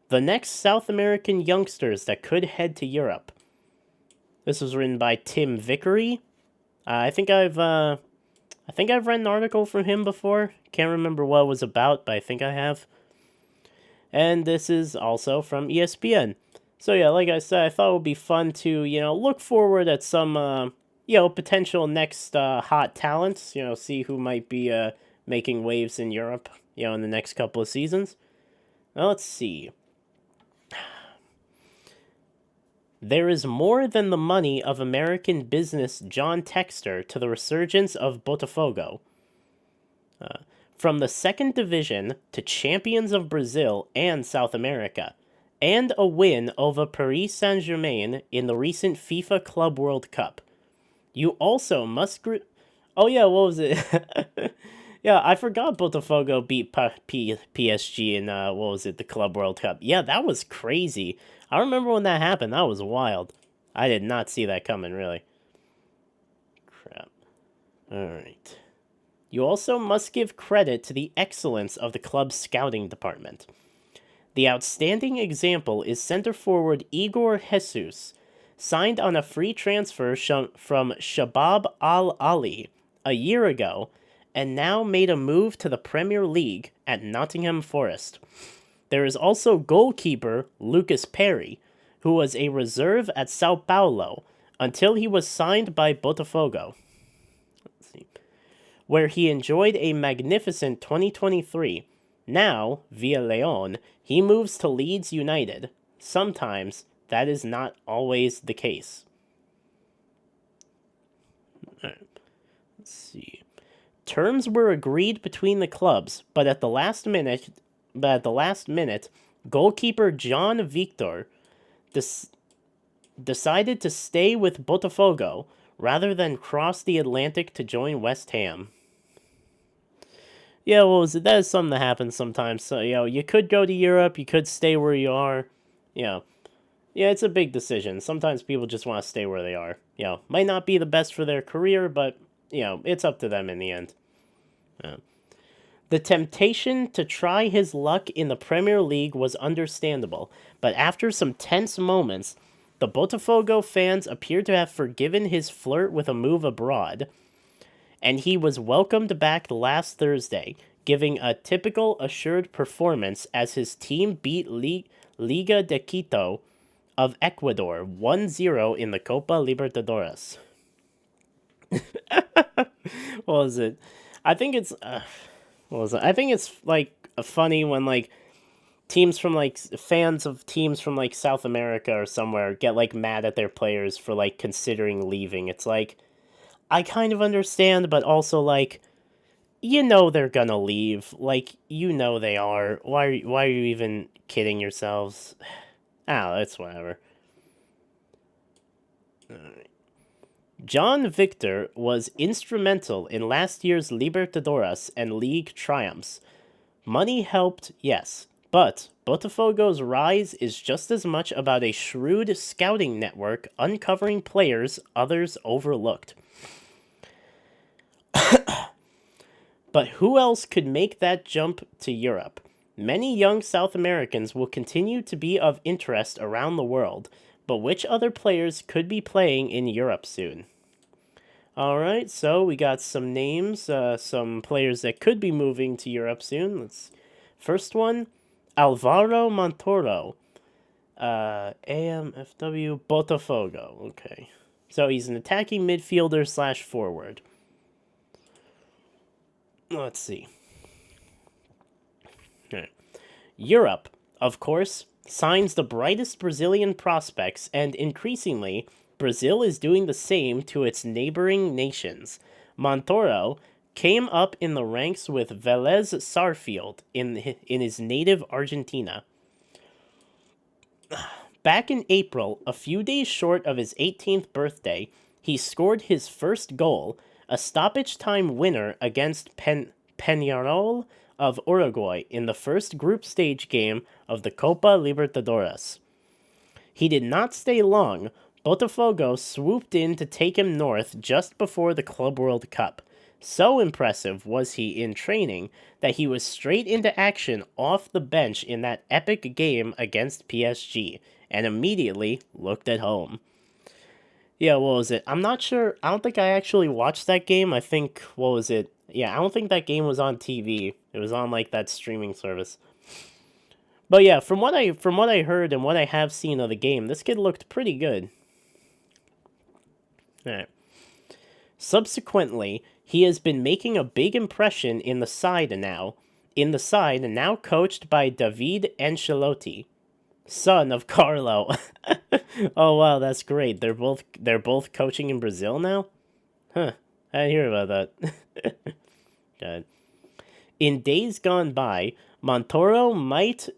The next South American youngsters that could head to Europe. This was written by Tim Vickery. I think I've read an article from him before. Can't remember what it was about, but I think I have. And this is also from ESPN. So yeah, like I said, I thought it would be fun to, look forward at some, potential next hot talents, see who might be making waves in Europe, in the next couple of seasons. Now let's see. There is more than the money of American business John Texter to the resurgence of Botafogo. From the second division to champions of Brazil and South America, and a win over Paris Saint-Germain in the recent FIFA Club World Cup. You also must... Oh yeah, what was it? Yeah, I forgot Botafogo beat PSG in, what was it, the Club World Cup. Yeah, that was crazy. I remember when that happened. That was wild. I did not see that coming, really. Crap. Alright. You also must give credit to the excellence of the club's scouting department. The outstanding example is center forward Igor Jesus, signed on a free transfer from Shabab Al Ali a year ago, and now made a move to the Premier League at Nottingham Forest. There is also goalkeeper Lucas Perry, who was a reserve at Sao Paulo until he was signed by Botafogo, where he enjoyed a magnificent 2023. Now, via Leon, he moves to Leeds United. Sometimes that is not always the case. Let's see. Terms were agreed between the clubs, but at the last minute, goalkeeper John Victor decided to stay with Botafogo rather than cross the Atlantic to join West Ham. Yeah, well, that is something that happens sometimes. So, you could go to Europe, you could stay where you are. Yeah, it's a big decision. Sometimes people just want to stay where they are. Might not be the best for their career, but, it's up to them in the end. The temptation to try his luck in the Premier League was understandable, but after some tense moments, the Botafogo fans appeared to have forgiven his flirt with a move abroad, and he was welcomed back last Thursday, giving a typical assured performance as his team beat Liga de Quito of Ecuador 1-0 in the Copa Libertadores. What was it? I think it's... what was it? I think it's, funny when, teams from, fans of teams from, South America or somewhere get, mad at their players for, considering leaving. It's I kind of understand, but also, they're gonna leave. They are. Why are you even kidding yourselves? It's whatever. Alright. John Victor was instrumental in last year's Libertadores and league triumphs. Money helped, yes, but Botafogo's rise is just as much about a shrewd scouting network uncovering players others overlooked. But who else could make that jump to Europe? Many young South Americans will continue to be of interest around the world, but which other players could be playing in Europe soon? Alright, so we got some names, some players that could be moving to Europe soon. First one, Alvaro Montoro, AMFW Botafogo. Okay, so he's an attacking midfielder / forward. Let's see. Right. Europe, of course, signs the brightest Brazilian prospects, and increasingly, Brazil is doing the same to its neighboring nations. Montoro came up in the ranks with Vélez Sarsfield in his native Argentina. Back in April, a few days short of his 18th birthday, he scored his first goal, a stoppage-time winner against Peñarol of Uruguay in the first group stage game of the Copa Libertadores. He did not stay long. Botafogo swooped in to take him north just before the Club World Cup. So impressive was he in training that he was straight into action off the bench in that epic game against PSG and immediately looked at home. Yeah, what was it? I'm not sure. I don't think I actually watched that game. I think, what was it? Yeah, I don't think that game was on TV. It was on like that streaming service. But yeah, from what I heard and what I have seen of the game, this kid looked pretty good. All right. Subsequently, he has been making a big impression in the side now coached by David Ancelotti, son of Carlo. Oh wow, that's great. They're both coaching in Brazil now? Huh. I didn't hear about that. God. In days gone by, Montoro might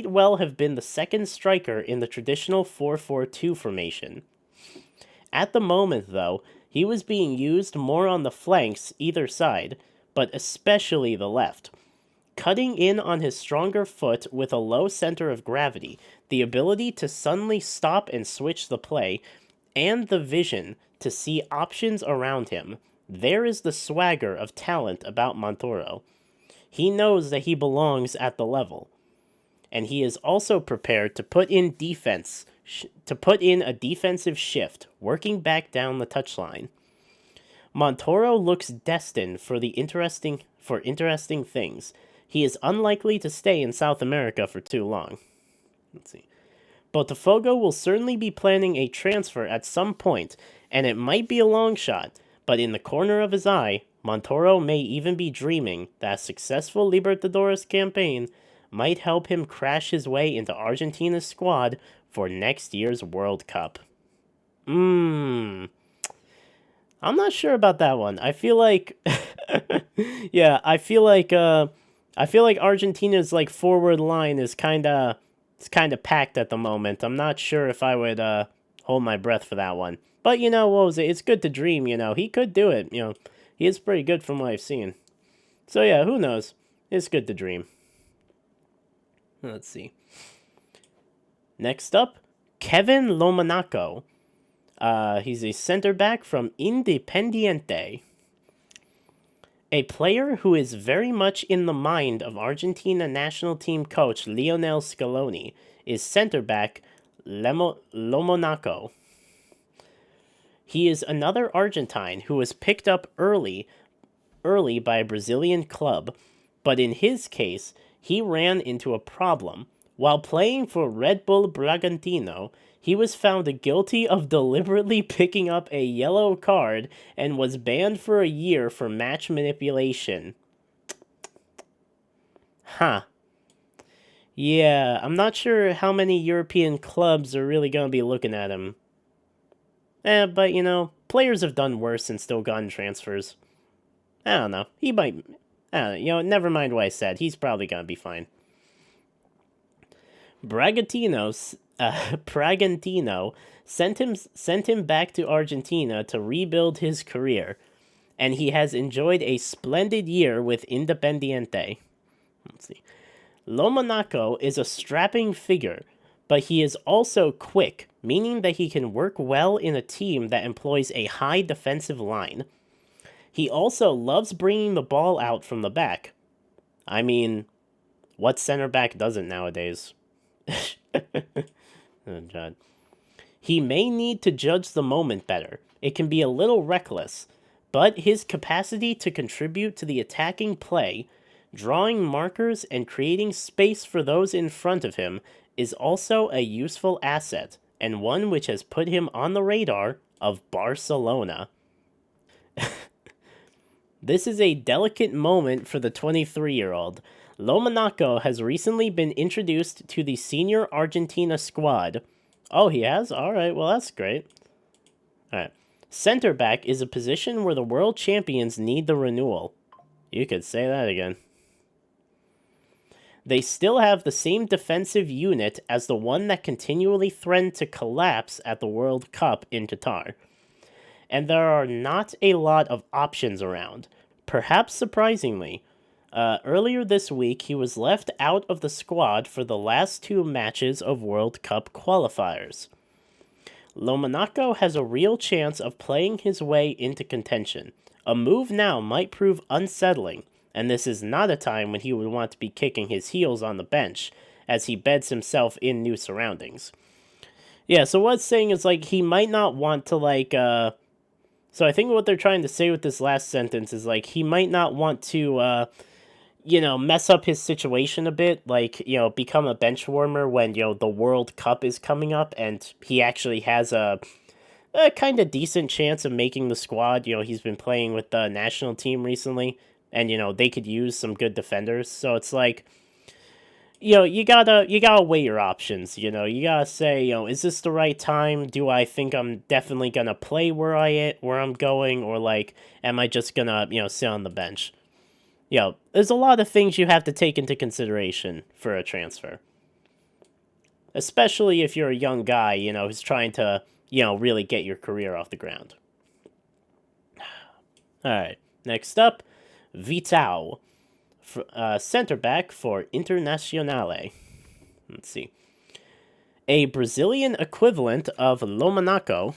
well have been the second striker in the traditional 4-4-2 formation. At the moment, though, he was being used more on the flanks either side, but especially the left. Cutting in on his stronger foot with a low center of gravity, the ability to suddenly stop and switch the play, and the vision to see options around him. There is the swagger of talent about Montoro. He knows that he belongs at the level, and he is also prepared to put in a defensive shift, working back down the touchline. Montoro looks destined for interesting things. He is unlikely to stay in South America for too long. Let's see. Botafogo will certainly be planning a transfer at some point, and it might be a long shot, but in the corner of his eye, Montoro may even be dreaming that a successful Libertadores campaign might help him crash his way into Argentina's squad for next year's World Cup. I'm not sure about that one. I feel like yeah, I feel like Argentina's like forward line is kind of packed at the moment. I'm not sure if I would hold my breath for that one. But what was it? It's good to dream, He could do it, He is pretty good from what I've seen. So yeah, who knows? It's good to dream. Let's see. Next up, Kevin Lomonaco. He's a center back from Independiente. A player who is very much in the mind of Argentina national team coach Lionel Scaloni is center back Lomonaco. He is another Argentine who was picked up early by a Brazilian club, but in his case, he ran into a problem. While playing for Red Bull Bragantino, he was found guilty of deliberately picking up a yellow card and was banned for a year for match manipulation. Huh. Yeah, I'm not sure how many European clubs are really going to be looking at him. But players have done worse and still gotten transfers. I don't know. He might... never mind what I said. He's probably going to be fine. Bragantino sent him back to Argentina to rebuild his career, and he has enjoyed a splendid year with Independiente. Let's see. Lomonaco is a strapping figure, but he is also quick, meaning that he can work well in a team that employs a high defensive line. He also loves bringing the ball out from the back. I mean, what center back doesn't nowadays? Oh, God. He may need to judge the moment better. It can be a little reckless, but his capacity to contribute to the attacking play, drawing markers and creating space for those in front of him is also a useful asset, and one which has put him on the radar of Barcelona. This is a delicate moment for the 23-year-old. Lomonaco has recently been introduced to the senior Argentina squad. Oh, he has? Alright, well that's great. Alright. Center back is a position where the world champions need the renewal. You could say that again. They still have the same defensive unit as the one that continually threatened to collapse at the World Cup in Qatar. And there are not a lot of options around. Perhaps surprisingly, earlier this week he was left out of the squad for the last two matches of World Cup qualifiers. Lomonaco has a real chance of playing his way into contention. A move now might prove unsettling, and this is not a time when he would want to be kicking his heels on the bench as he beds himself in new surroundings. Yeah, so what it's saying is, like, he might not want to, like, so I think what they're trying to say with this last sentence is, like, he might not want to, mess up his situation a bit, like, become a bench warmer when, the World Cup is coming up and he actually has a kind of decent chance of making the squad. He's been playing with the national team recently, and, they could use some good defenders. So it's like, you gotta weigh your options. You gotta say, is this the right time? Do I think I'm definitely gonna play where I'm going, or like, am I just gonna sit on the bench? There's a lot of things you have to take into consideration for a transfer, especially if you're a young guy, who's trying to really get your career off the ground. All right, next up, Vitao, center back for Internazionale. Let's see. A Brazilian equivalent of Lomanaco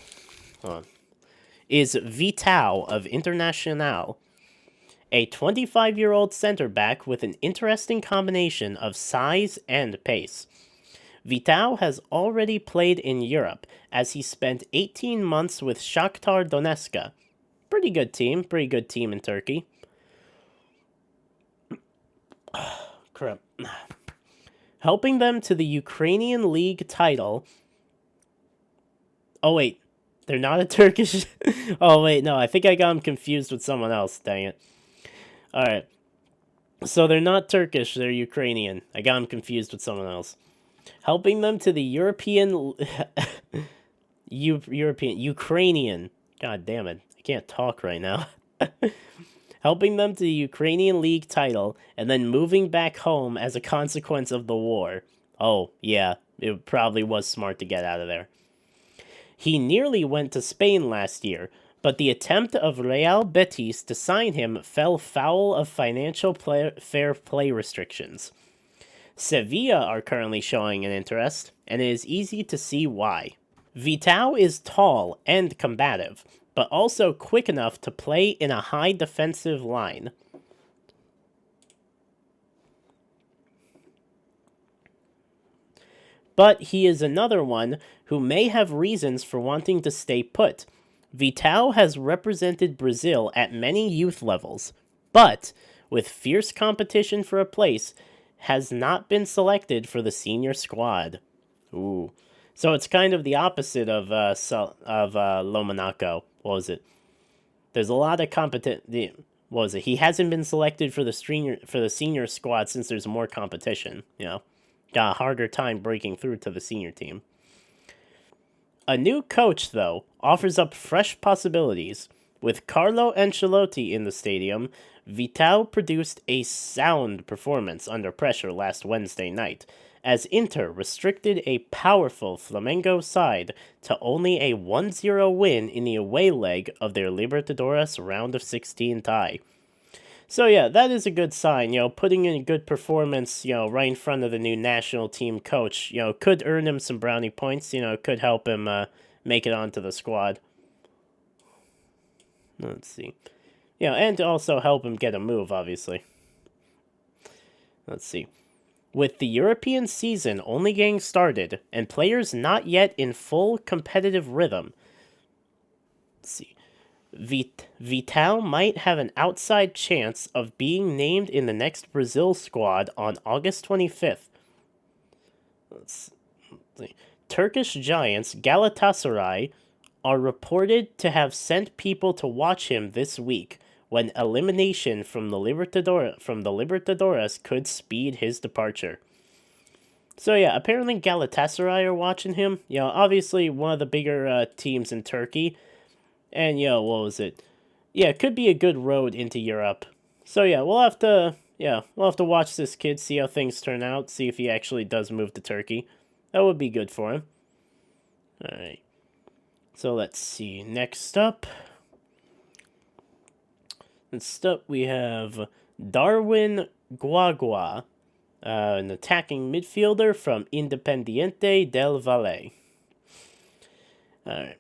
is Vitao of Internacional, a 25-year-old center back with an interesting combination of size and pace. Vitao has already played in Europe, as he spent 18 months with Shakhtar Donetsk. Pretty good team in Turkey. Crap. Helping them to the Ukrainian League title. Oh, wait. They're not a Turkish... Oh, wait, no. I think I got them confused with someone else. Dang it. Alright. So they're not Turkish, they're Ukrainian. I got them confused with someone else. Helping them to the Ukrainian. God damn it. I can't talk right now. Helping them to the Ukrainian League title, and then moving back home as a consequence of the war. Oh, yeah, it probably was smart to get out of there. He nearly went to Spain last year, but the attempt of Real Betis to sign him fell foul of financial fair play restrictions. Sevilla are currently showing an interest, and it is easy to see why. Vitao is tall and combative, but also quick enough to play in a high defensive line. But he is another one who may have reasons for wanting to stay put. Vitao has represented Brazil at many youth levels, but with fierce competition for a place, has not been selected for the senior squad. Ooh. So it's kind of the opposite of Lomanaco. What was it? There's a lot of what was it? He hasn't been selected for the senior squad since there's more competition. Got a harder time breaking through to the senior team. A new coach, though, offers up fresh possibilities. With Carlo Ancelotti in the stadium, Vitao produced a sound performance under pressure last Wednesday night, as Inter restricted a powerful Flamengo side to only a 1-0 win in the away leg of their Libertadores round of 16 tie. So yeah, that is a good sign. Putting in a good performance, right in front of the new national team coach, could earn him some brownie points. Could help him make it onto the squad. Let's see. And also help him get a move, obviously. Let's see. With the European season only getting started and players not yet in full competitive rhythm, let's see. Vitao might have an outside chance of being named in the next Brazil squad on August 25th. Let's see. Turkish giants Galatasaray are reported to have sent people to watch him this week, when elimination from the Libertadores could speed his departure. So yeah, apparently Galatasaray are watching him. Obviously one of the bigger teams in Turkey. And what was it? Yeah, it could be a good road into Europe. So yeah, we'll have to watch this kid, see how things turn out, see if he actually does move to Turkey. That would be good for him. All right. So let's see. Next up, we have Darwin Guagua, an attacking midfielder from Independiente del Valle. All right.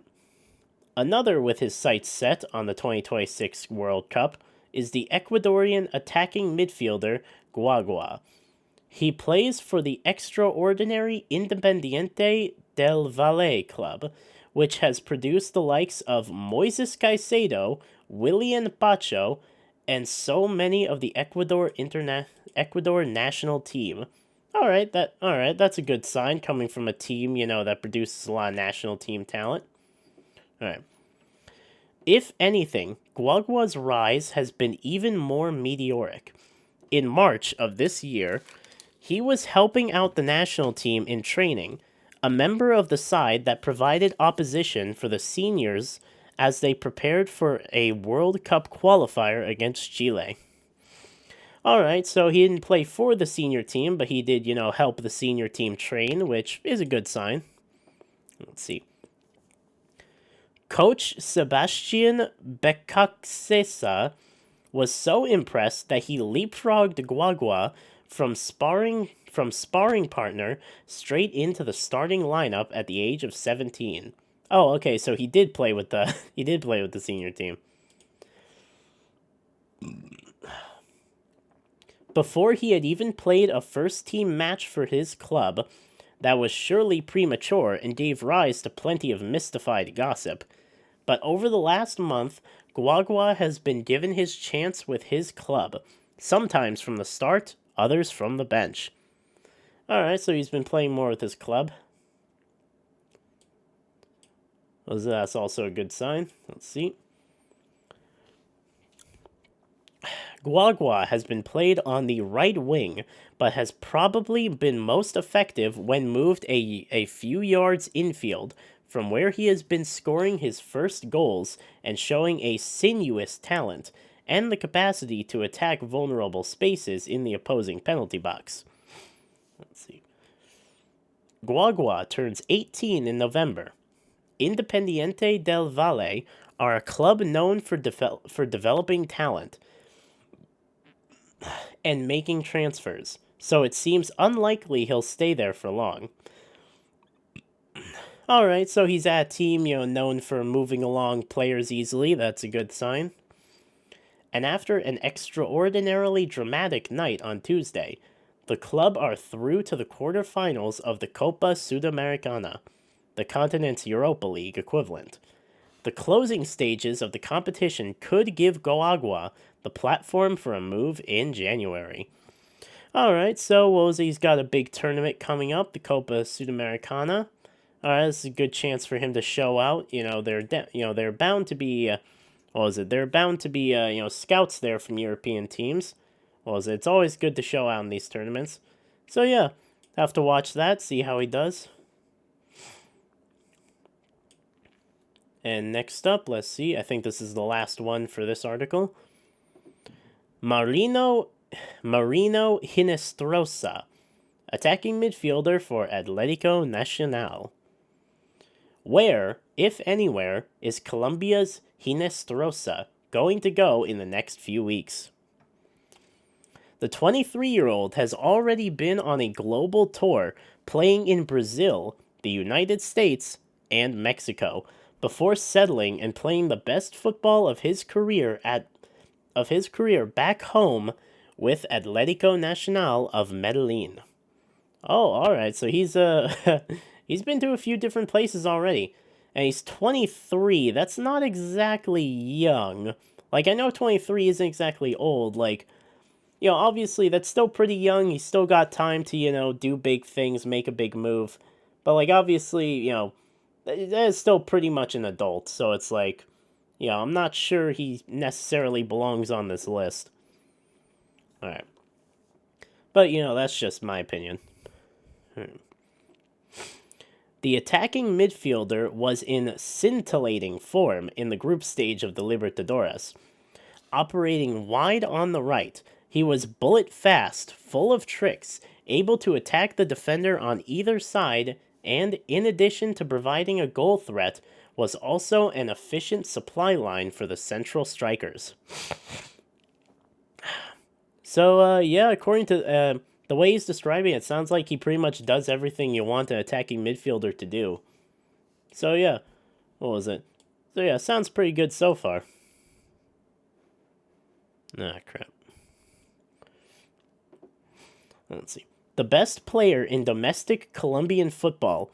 Another with his sights set on the 2026 World Cup is the Ecuadorian attacking midfielder Guagua. He plays for the extraordinary Independiente del Valle club, which has produced the likes of Moises Caicedo, William Pacho, and so many of the Ecuador national team. That's a good sign coming from a team, that produces a lot of national team talent. All right. If anything, Guagua's rise has been even more meteoric. In March of this year, he was helping out the national team in training, a member of the side that provided opposition for the seniors as they prepared for a World Cup qualifier against Chile. Alright, so he didn't play for the senior team, but he did, help the senior team train, which is a good sign. Let's see. Coach Sebastian Becaccesa was so impressed that he leapfrogged Guagua from sparring partner straight into the starting lineup at the age of 17. Oh, okay, so he did play with the senior team. Before he had even played a first team match for his club, that was surely premature and gave rise to plenty of mystified gossip. But over the last month, Guagua has been given his chance with his club, sometimes from the start, others from the bench. Alright, so he's been playing more with his club. Well, that's also a good sign. Let's see. Guagua has been played on the right wing, but has probably been most effective when moved a few yards infield, from where he has been scoring his first goals and showing a sinuous talent and the capacity to attack vulnerable spaces in the opposing penalty box. Let's see. Guagua turns 18 in November. Independiente del Valle are a club known for developing talent and making transfers, so it seems unlikely he'll stay there for long. Alright, so he's at a team, known for moving along players easily. That's a good sign. And after an extraordinarily dramatic night on Tuesday, the club are through to the quarterfinals of the Copa Sudamericana, the continent's Europa League equivalent. The closing stages of the competition could give Guagua the platform for a move in January. Alright, so he's got a big tournament coming up, the Copa Sudamericana. Alright, this is a good chance for him to show out. They're bound to be, They're bound to be, scouts there from European teams. It's always good to show out in these tournaments. So yeah, have to watch that, see how he does. And next up, let's see, I think this is the last one for this article. Marino Hinestrosa, attacking midfielder for Atlético Nacional. Where, if anywhere, is Colombia's Hinestrosa going to go in the next few weeks? The 23-year-old has already been on a global tour, playing in Brazil, the United States, and Mexico, before settling and playing the best football of his career back home with Atlético Nacional of Medellin. Oh, alright, so he's he's been to a few different places already. And he's 23. That's not exactly young. I know 23 isn't exactly old. Obviously that's still pretty young. He's still got time to, do big things, make a big move. But, obviously, that is still pretty much an adult. So it's I'm not sure he necessarily belongs on this list. Alright. But, that's just my opinion. The attacking midfielder was in scintillating form in the group stage of the Libertadores. Operating wide on the right, he was bullet fast, full of tricks, able to attack the defender on either side, and in addition to providing a goal threat, was also an efficient supply line for the central strikers. So, according to the way he's describing it, sounds like he pretty much does everything you want an attacking midfielder to do. So, yeah. What was it? So yeah, sounds pretty good so far. Ah, crap. Let's see. The best player in domestic Colombian football.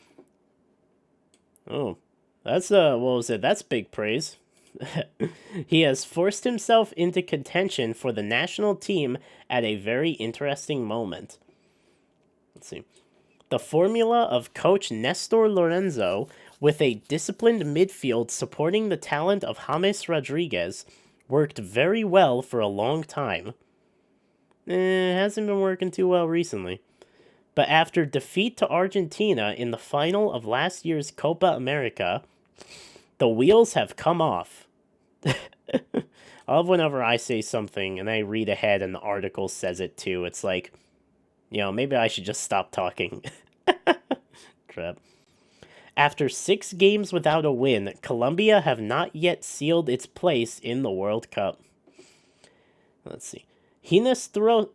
Oh, that's what was it? That's big praise. He has forced himself into contention for the national team at a very interesting moment. Let's see. The formula of coach Nestor Lorenzo, with a disciplined midfield supporting the talent of James Rodriguez, worked very well for a long time. It hasn't been working too well recently. But after defeat to Argentina in the final of last year's Copa America, the wheels have come off. I love whenever I say something and I read ahead and the article says it too. It's like, maybe I should just stop talking. Crap. After 6 games without a win, Colombia have not yet sealed its place in the World Cup. Let's see. Hinostroza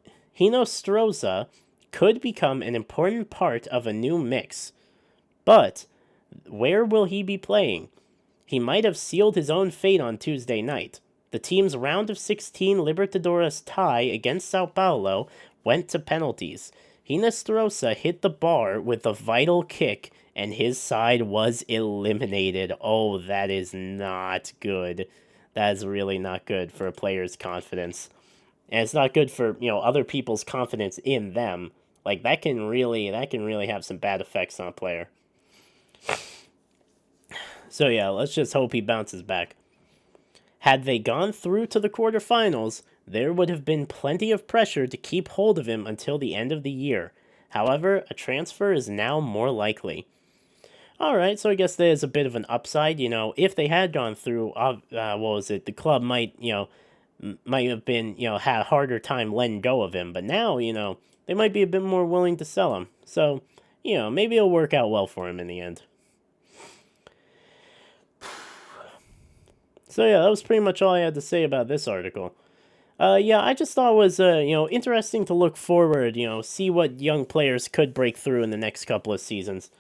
could become an important part of a new mix. But where will he be playing? He might have sealed his own fate on Tuesday night. The team's round of 16 Libertadores tie against Sao Paulo went to penalties. Hinostroza hit the bar with a vital kick, and his side was eliminated. Oh, that is not good. That is really not good for a player's confidence. And it's not good for, other people's confidence in them. Like that can really have some bad effects on a player. So yeah, let's just hope he bounces back. Had they gone through to the quarterfinals, there would have been plenty of pressure to keep hold of him until the end of the year. However, a transfer is now more likely. Alright, so I guess there's a bit of an upside. If they had gone through, the club might have been, had a harder time letting go of him. But now, they might be a bit more willing to sell him. So, maybe it'll work out well for him in the end. So yeah, that was pretty much all I had to say about this article. I just thought it was, interesting to look forward, see what young players could break through in the next couple of seasons.